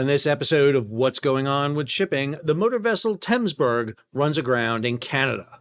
On this episode of What's Going On with Shipping, the motor vessel Tempsburg runs aground in Canada.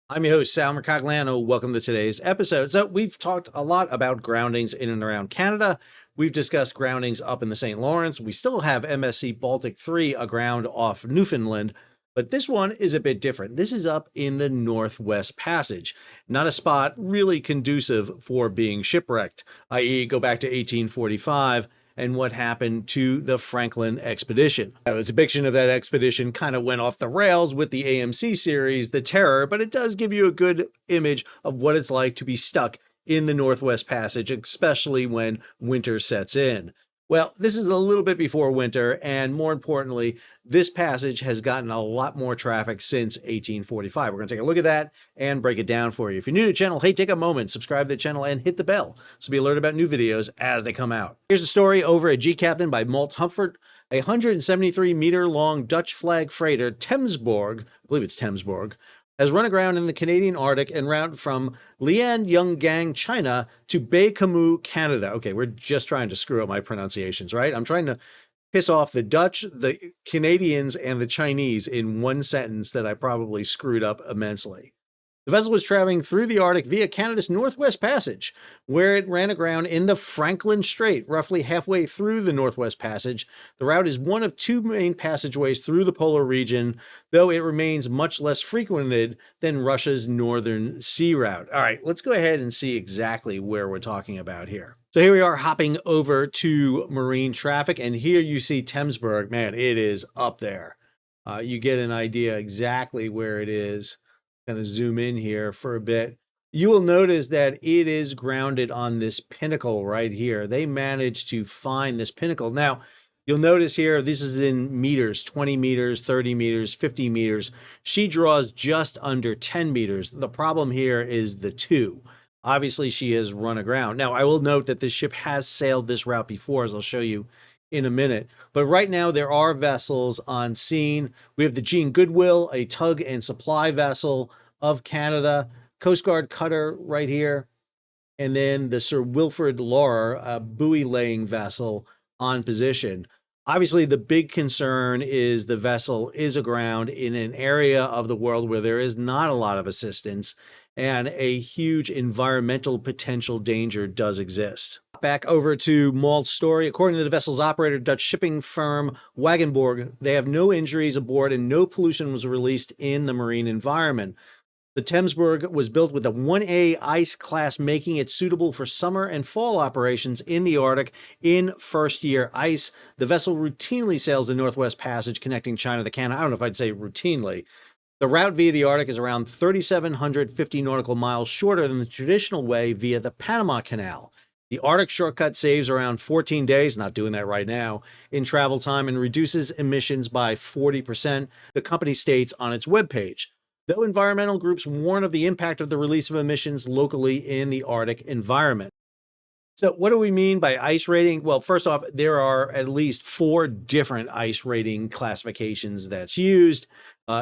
I'm your host, Sal Mercogliano. Welcome to today's episode. So we've talked a lot about groundings in and around Canada. We've discussed groundings up in the St. Lawrence. We still have MSC Baltic 3 aground off Newfoundland, but this one is a bit different. This is up in the Northwest Passage, not a spot really conducive for being shipwrecked, i.e. go back to 1845 and what happened to the Franklin expedition. Now, the depiction of that expedition kind of went off the rails with the AMC series, The Terror, but it does give you a good image of what it's like to be stuck in the Northwest Passage, especially when winter sets in. Well, this is a little bit before winter, and more importantly, this passage has gotten a lot more traffic since 1845. We're going to take a look at that and break it down for you. If you're new to the channel, hey, take a moment, subscribe to the channel, and hit the bell so be alerted about new videos as they come out. Here's a story over at G Captain by Malt Humford. A 173-meter-long Dutch flag freighter, Thamesborg, I believe it's Tempsburg, has run aground in the Canadian Arctic en route from Lianyungang, China to Baie-Comeau, Canada. Okay, we're just trying to screw up my pronunciations, right? I'm trying to piss off the Dutch, the Canadians, and the Chinese in one sentence that I probably screwed up immensely. The vessel was traveling through the Arctic via Canada's Northwest Passage, where it ran aground in the Franklin Strait, roughly halfway through the Northwest Passage. The route is one of two main passageways through the polar region, though it remains much less frequented than Russia's northern sea route. All right, let's go ahead and see exactly where we're talking about here. So here we are hopping over to marine traffic, and here you see Tempsburg. Man, it is up there. You get an idea exactly where it is. Going to zoom in here for a bit. You will notice that it is grounded on this pinnacle right here. They managed to find this pinnacle. Now, you'll notice here, this is in meters, 20 meters, 30 meters, 50 meters. She draws just under 10 meters. The problem here is the 2. Obviously, she has run aground. Now, I will note that this ship has sailed this route before, as I'll show you in a minute. But right now, there are vessels on scene. We have the Jean Goodwill, a tug and supply vessel of Canada, Coast Guard cutter right here, and then the Sir Wilfrid Laurier, a buoy-laying vessel on position. Obviously, the big concern is the vessel is aground in an area of the world where there is not a lot of assistance, and a huge environmental potential danger does exist. Back over to Malt's story. According to the vessel's operator, Dutch shipping firm Wagenborg, they have no injuries aboard and no pollution was released in the marine environment. The Tempsburg was built with a 1A ice class, making it suitable for summer and fall operations in the Arctic in first-year ice. The vessel routinely sails the Northwest Passage connecting China to Canada. I don't know if I'd say routinely. The route via the Arctic is around 3,750 nautical miles shorter than the traditional way via the Panama Canal. The Arctic shortcut saves around 14 days, not doing that right now, in travel time and reduces emissions by 40%, the company states on its webpage. Though environmental groups warn of the impact of the release of emissions locally in the Arctic environment. So what do we mean by ice rating? Well, first off, there are at least 4 different ice rating classifications that's used.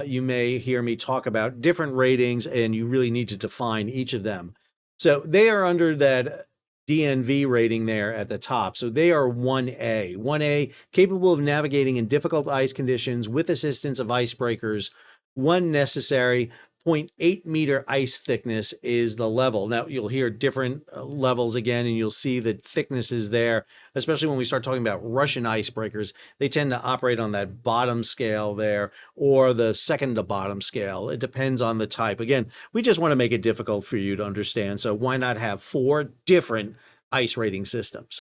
You may hear me talk about different ratings, and you really need to define each of them. So they are under that DNV rating there at the top. So they are 1A. 1A, capable of navigating in difficult ice conditions with assistance of icebreakers. 1 necessary, 0.8 meter ice thickness is the level. Now, you'll hear different levels again, and you'll see the thicknesses there, especially when we start talking about Russian icebreakers. They tend to operate on that bottom scale there, or the second to bottom scale. It depends on the type. Again, we just want to make it difficult for you to understand, so why not have 4 different ice rating systems?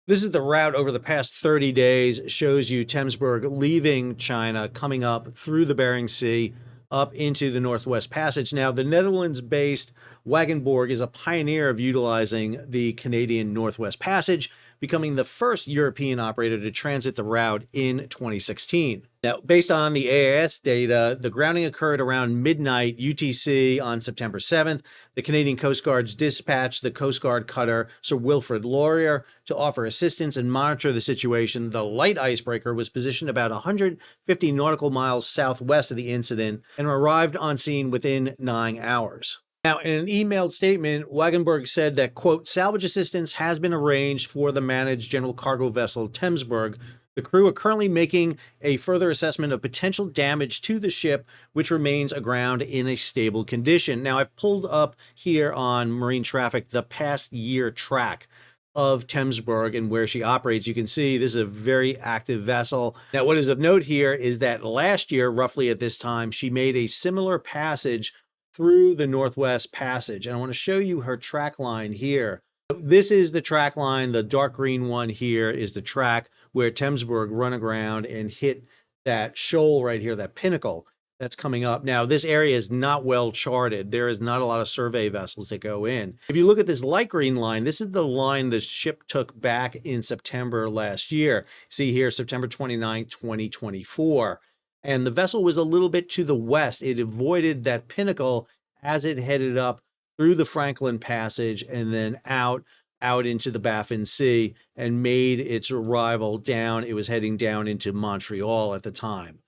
This is the route over the past 30 days, shows you Tempsburg leaving China, coming up through the Bering Sea, up into the Northwest Passage. Now, the Netherlands-based Wagenborg is a pioneer of utilizing the Canadian Northwest Passage, becoming the first European operator to transit the route in 2016. Now, based on the AIS data, the grounding occurred around midnight UTC on September 7th. The Canadian Coast Guards dispatched the Coast Guard cutter Sir Wilfrid Laurier to offer assistance and monitor the situation. The light icebreaker was positioned about 150 nautical miles southwest of the incident and arrived on scene within 9 hours. Now, in an emailed statement, Wagenborg said that, quote, salvage assistance has been arranged for the managed general cargo vessel Tempsburg, The crew are currently making a further assessment of potential damage to the ship, which remains aground in a stable condition. Now, I've pulled up here on Marine Traffic the past year track of Tempsburg and where she operates. You can see this is a very active vessel. Now, what is of note here is that last year, roughly at this time, she made a similar passage through the Northwest Passage. And I want to show you her track line here. This is the track line. The dark green one here is the track where Tempsburg run aground and hit that shoal right here, that pinnacle that's coming up. Now, this area is not well charted. There is not a lot of survey vessels that go in. If you look at this light green line, this is the line the ship took back in September last year. See here, September 29, 2024. And the vessel was a little bit to the west. It avoided that pinnacle as it headed up through the Franklin Passage and then out into the Baffin Sea and made its arrival down. It was heading down into Montreal at the time.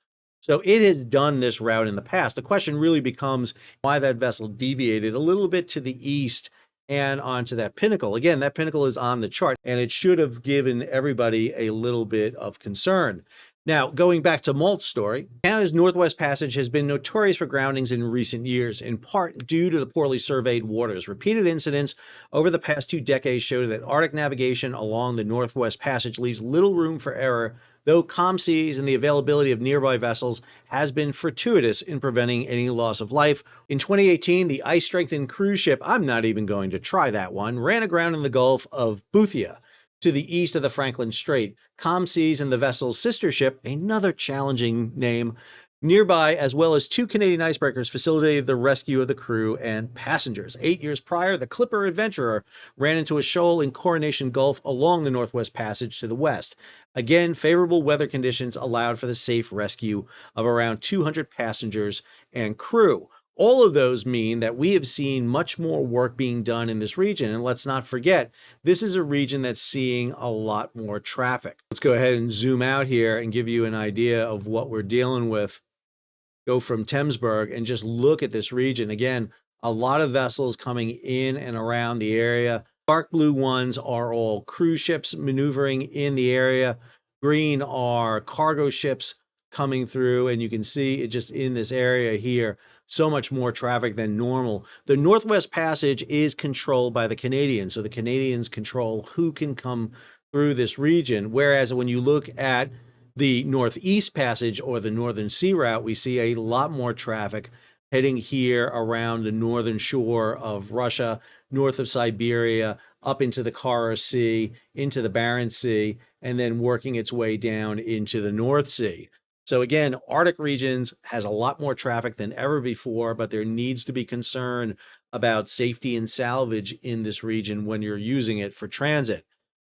So it has done this route in the past. The question really becomes why that vessel deviated a little bit to the east and onto that pinnacle. Again, that pinnacle is on the chart, and it should have given everybody a little bit of concern. Now, going back to Malt's story, Canada's Northwest Passage has been notorious for groundings in recent years, in part due to the poorly surveyed waters. Repeated incidents over the past 2 decades show that Arctic navigation along the Northwest Passage leaves little room for error, though calm seas and the availability of nearby vessels has been fortuitous in preventing any loss of life. In 2018, the ice-strengthened cruise ship, I'm not even going to try that one, ran aground in the Gulf of Boothia, to the east of the Franklin Strait. Calm seas and the vessel's sister ship, another challenging name, nearby, as well as 2 Canadian icebreakers, facilitated the rescue of the crew and passengers. 8 years prior, the Clipper Adventurer ran into a shoal in Coronation Gulf along the Northwest Passage to the west. Again, favorable weather conditions allowed for the safe rescue of around 200 passengers and crew. All of those mean that we have seen much more work being done in this region. And let's not forget, this is a region that's seeing a lot more traffic. Let's go ahead and zoom out here and give you an idea of what we're dealing with. Go from Thamesborg and just look at this region. Again, a lot of vessels coming in and around the area. Dark blue ones are all cruise ships maneuvering in the area. Green are cargo ships coming through, and you can see it just in this area here, so much more traffic than normal. The Northwest Passage is controlled by the Canadians, so the Canadians control who can come through this region, whereas when you look at the Northeast Passage or the Northern Sea Route, we see a lot more traffic heading here around the northern shore of Russia, north of Siberia, up into the Kara Sea, into the Barents Sea, and then working its way down into the North Sea. So again, Arctic regions has a lot more traffic than ever before, but there needs to be concern about safety and salvage in this region when you're using it for transit.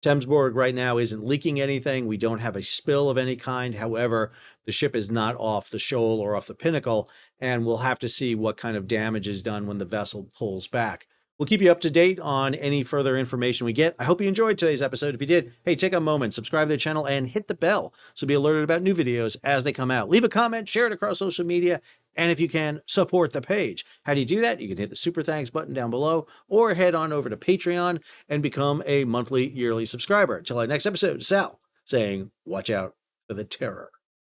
Tempsburg right now isn't leaking anything. We don't have a spill of any kind. However, the ship is not off the shoal or off the pinnacle, and we'll have to see what kind of damage is done when the vessel pulls back. We'll keep you up to date on any further information we get. I hope you enjoyed today's episode. If you did, hey, take a moment, subscribe to the channel, and hit the bell so be alerted about new videos as they come out. Leave a comment, share it across social media, and if you can, support the page. How do you do that? You can hit the super thanks button down below or head on over to Patreon and become a monthly, yearly subscriber. Until our next episode, Sal saying, watch out for the terror.